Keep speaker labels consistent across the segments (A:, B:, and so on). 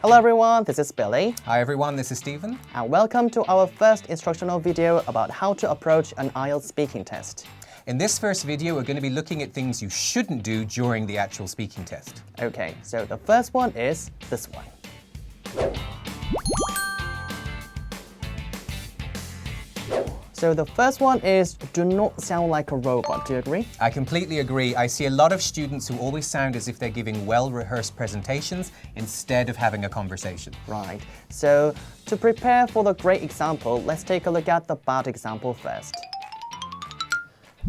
A: Hello everyone, this is Billy.
B: Hi everyone, this is Stephen.
A: And welcome to our first instructional video about how to approach an IELTS speaking test.
B: In this first video, we're going to be looking at things you shouldn't do during the actual speaking test.
A: Okay, so the first one is this one. So the first one is do not sound like a robot. Do you agree?
B: I completely agree. I see a lot of students who always sound as if they're giving well-rehearsed presentations instead of having a conversation.
A: Right. So to prepare for the great example, let's take a look at the bad example first.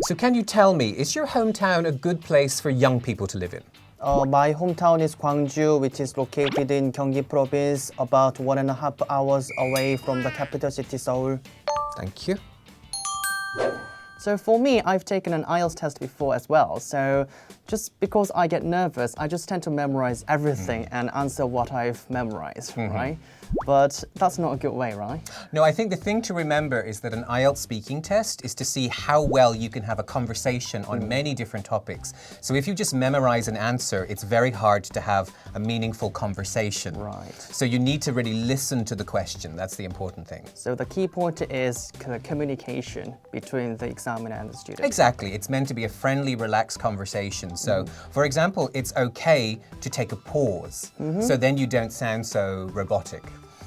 B: So can you tell me, is your hometown a good place for young people to live in?
A: My hometown is Gwangju, which is located in Gyeonggi province, about 1.5 hours away from the capital city, Seoul.
B: Thank you.
A: So for me, I've taken an IELTS test before as well. So just because I get nervous, I just tend to memorize everything and answer what I've memorized, right? But that's not a good way, right?
B: No, I think the thing to remember is that an IELTS speaking test is to see how well you can have a conversation on many different topics. So if you just memorize an answer, it's very hard to have a meaningful conversation.
A: Right.
B: So you need to really listen to the question. That's the important thing.
A: So the key point is communication between the examiner and the student.
B: Exactly. It's meant to be a friendly, relaxed conversation. So, for example, it's okay to take a pause. So then you don't sound so robotic.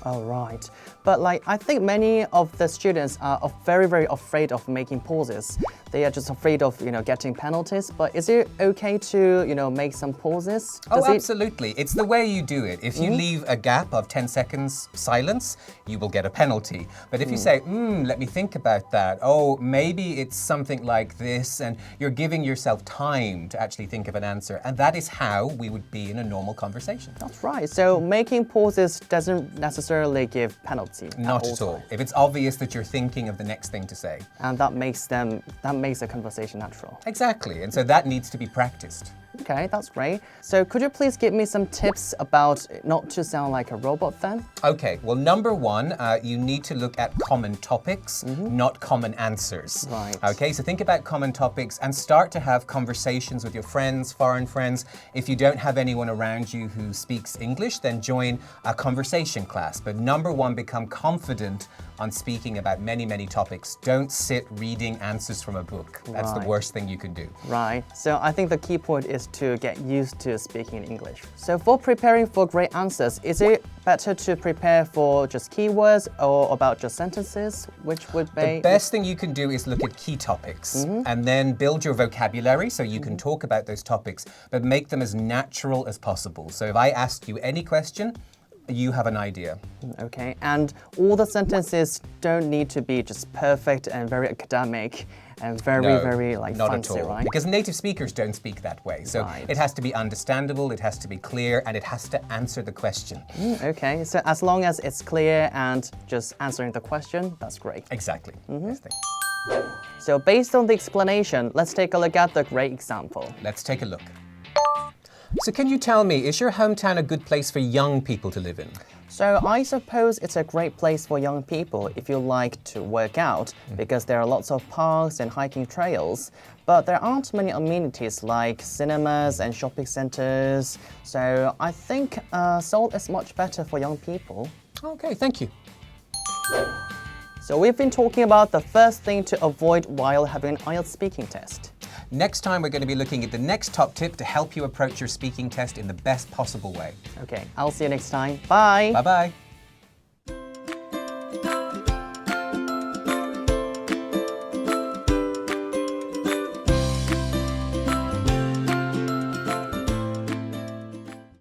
A: Oh, right. But I think many of the students are very, very afraid of making pauses. They are just afraid of, getting penalties. But is it okay to, make some pauses?
B: Absolutely. It's the way you do it. If you leave a gap of 10 seconds silence, you will get a penalty. But if you say, let me think about that. Oh, maybe it's something like this. And you're giving yourself time to actually think of an answer. And that is how we would be in a normal conversation.
A: That's right. So making pauses doesn't necessarily give penalty.
B: Not at all. If it's obvious that you're thinking of the next thing to say.
A: And that makes the conversation natural.
B: Exactly. And so that needs to be practiced.
A: Okay, that's great. So could you please give me some tips about not to sound like a robot then?
B: Okay, well, number one, you need to look at common topics, not common answers.
A: Right.
B: Okay, so think about common topics and start to have conversations with your friends, foreign friends. If you don't have anyone around you who speaks English, then join a conversation class. But number one, become confident on speaking about many, many topics. Don't sit reading answers from a book. That's the worst thing you can do.
A: Right. So I think the key point is to get used to speaking English. So for preparing for great answers, is it better to prepare for just keywords or about just sentences? Which would be...
B: The best thing you can do is look at key topics and then build your vocabulary so you can talk about those topics, but make them as natural as possible. So if I ask you any question, you have an idea.
A: Okay, and all the sentences don't need to be just perfect and very academic and very
B: not
A: fancy,
B: at all.
A: right?
B: Because native speakers don't speak that way. So it has to be understandable, it has to be clear, and it has to answer the question.
A: Okay, so as long as it's clear and just answering the question, that's great.
B: Exactly. Yes, thank you.
A: So based on the explanation, let's take a look at the great example.
B: Let's take a look. So can you tell me, is your hometown a good place for young people to live in?
A: So I suppose it's a great place for young people if you like to work out because there are lots of parks and hiking trails, but there aren't many amenities like cinemas and shopping centers. So I think Seoul is much better for young people.
B: Okay, thank you.
A: So we've been talking about the first thing to avoid while having an IELTS speaking test.
B: Next time, we're going to be looking at the next top tip to help you approach your speaking test in the best possible way.
A: Okay, I'll see you next time. Bye.
B: Bye-bye.